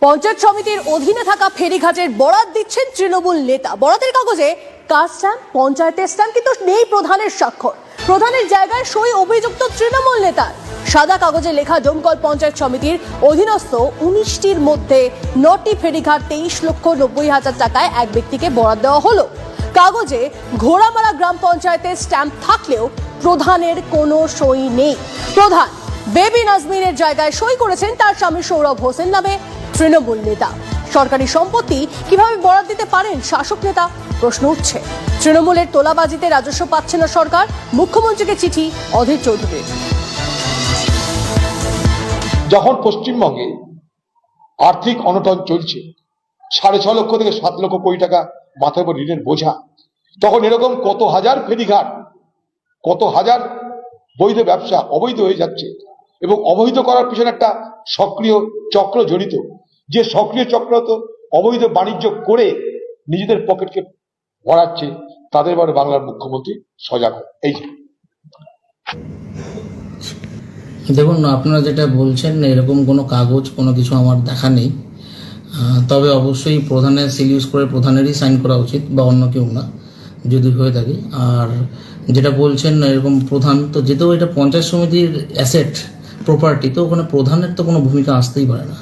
পঞ্চায়েত সমিতির অধীনে থাকা ফেরিঘাটের বরাত দিচ্ছেন তৃণমূল নেতা। বরাতের কাগজে কাস্ট স্ট্যাম্প, পঞ্চায়েতের স্ট্যাম্প, কিন্তু নেই প্রধানের স্বাক্ষর। প্রধানের জায়গায় সই অভিযুক্ত তৃণমূল নেতার। সাদা কাগজে লেখা ডোমকল পঞ্চায়েত সমিতির অধীনস্থ 19টির মধ্যে 9টি ফেরিঘাট 23,90,000 টাকায় এক ব্যক্তিকে বরাত দেওয়া হলো। কাগজে ঘোড়ামারা গ্রাম পঞ্চায়েতের স্ট্যাম্প থাকলেও প্রধানের কোনো সই নেই। প্রধান বেবি নাজমিনের জায়গায় সই করেছেন তার স্বামী সৌরভ হোসেন নামে তৃণমূল নেতা। সরকারি সম্পত্তি কিভাবে বরাত দিতে পারেন শাসক নেতা, প্রশ্ন উঠছে। তৃণমূলের তোলাবাজিতে রাজস্ব পাচ্ছে না সরকার, মুখ্যমন্ত্রীকে চিঠি অধীর চৌধুরীর। যখন পশ্চিমবঙ্গে আর্থিক অনটন চলছে, 6.5 লক্ষ থেকে 7 লক্ষ কোটি টাকা মাথার উপর ঋণের বোঝা, তখন এরকম কত হাজার ফেরিঘাট, কত হাজার বৈধ ব্যবসা অবৈধ হয়ে যাচ্ছে। এবং অবৈধ করার পিছনে একটা সক্রিয় চক্র জড়িত, যে সক্রিয় চক্র তো অবৈধ বাণিজ্য করে নিজেদের পকেটকে ভরাচ্ছে, তাদের এবারে বাংলার মুখ্যমন্ত্রী সজাগ। এই দেখুন, আপনারা যেটা বলছেন এরকম কোনো কাগজ কোনো কিছু আমার দেখা নেই। তবে অবশ্যই প্রধানের সিল ইউজ করে প্রধানেরই সাইন করা উচিত, বা অন্য কেউ না যদি হয়ে থাকে। আর যেটা বলছেন এরকম প্রধান, তো যেহেতু এটা পঞ্চায়েত সমিতির অ্যাসেট প্রপার্টি, তো ওখানে প্রধানের তো কোনো ভূমিকা আসতেই পারে না।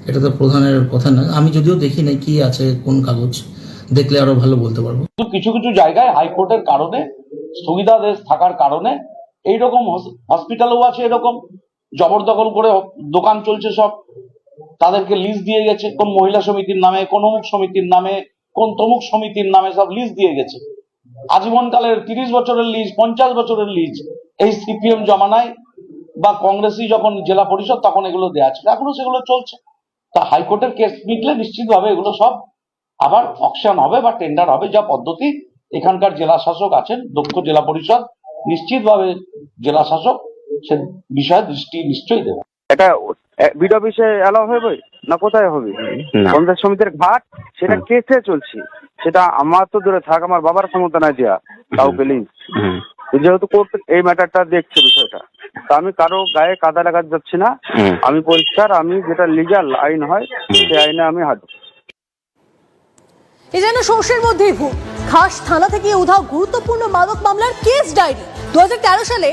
এটা তো প্রধানের কথা না। আমি যদিও দেখি নাই কি আছে কোন কাগজ, দেখলে আরো ভালো বলতে পারবো। কিছু কিছু জায়গায় হাইকোর্টের কারণে, স্থগিতাদেশ থাকার কারণে এইরকম হসপিটালও আছে, এরকম জবরদখল করে দোকান চলছে সব, তাদেরকে লিজ দিয়ে গেছে কোন মহিলা সমিতির নামে, কোন অমুক সমিতির নামে, কোন তমুক সমিতির নামে সব লিজ দিয়ে গেছে। আজীবনকালের 30 বছরের লিজ, 50 বছরের লিজ, এই সিপিএম জমানায় বা কংগ্রেসই যখন জেলা পরিষদ তখন এগুলো দেওয়া ছিল, এখনো সেগুলো চলছে। তা হাইকোর্টের কেস মিটলে নিশ্চিতভাবে এগুলো সব আবার অকশন হবে বা টেন্ডার হবে, যা পদ্ধতি। এখানকার জেলা শাসক আছেন, দক্ষ জেলা পরিষদ, নিশ্চিতভাবে জেলা শাসক সে বিষয়ে দৃষ্টি নিশ্চয়ই দেবে। এটা বিড অফিসে এলাও হবে না, কোথায় হবে? পঞ্চায়েত সমিতির ঘাট, সেটা কেসে চলছে। সেটা আমার তো দূরে থাক, আমার বাবার ক্ষমতা নাই দেওয়া কাউকে লিজ। যেহেতু কোর্ট এই ম্যাটারটা দেখছে বিষয়টা, তা আমি কারো গায়ে কাদা লাগাতে যাচ্ছি না। আমি পরিষ্কার, আমি যেটা লিগ্যাল আইন হয় সেই আইনে আমি হাঁটব। এ যেন সর্ষের মধ্যেই ভূত। খাস থানা থেকে উধাও গুরুত্বপূর্ণ মাদক মামলার কেস ডায়েরি। 2013 সালে